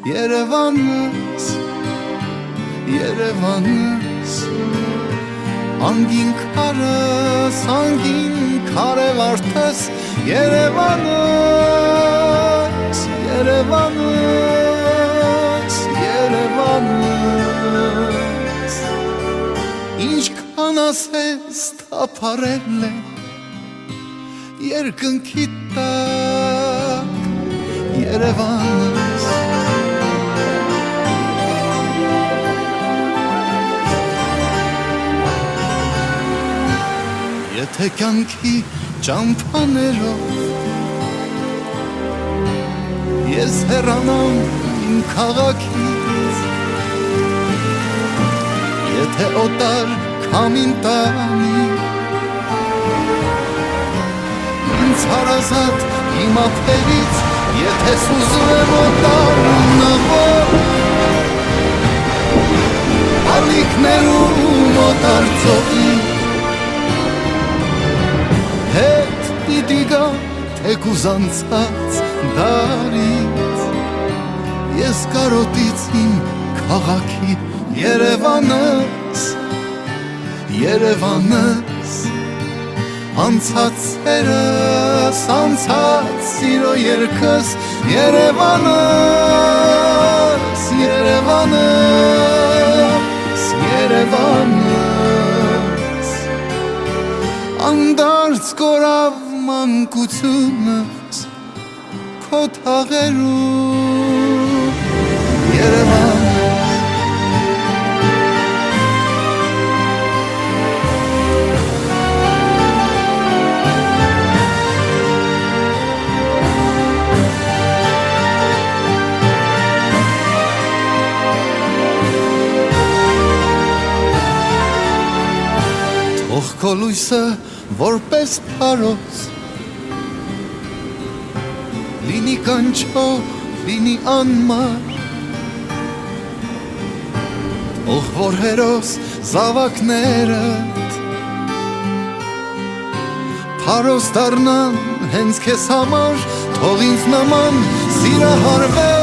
Երևանս, Երևանս Անգին քարս, անգին քարևարտս Երևանս, Երևանս, Երևանս Ինչքան ասես թափառել է երկնքի տակ Երևանս Եթե կյանքի ճամփաներով ես հեռանամ իմ քաղաքից Եթե օտար քամին տանի ինձ հարազատ իմ ափերից Եթե սուզվեմ օտար նավոր Ալիքներում օտար ծովի Հետ պիտի գա թեկուզ անցած դարից Ես կարոտից իմ քաղաքի Երևանս, Երևանս Անցած սերս, անցած սիրո երկս Երևանս, Երևանս, Երևանս Անդարձ կորավ մանկությունս Քո թաղերում Երևանս Թող քո լույսը որպես փարոց Լինի կանչող, լինի անմար Թող որ հերոս զավակներդ Փարոց դառնան հենց քեզ համար Թող ինձ նման սիրահարվեր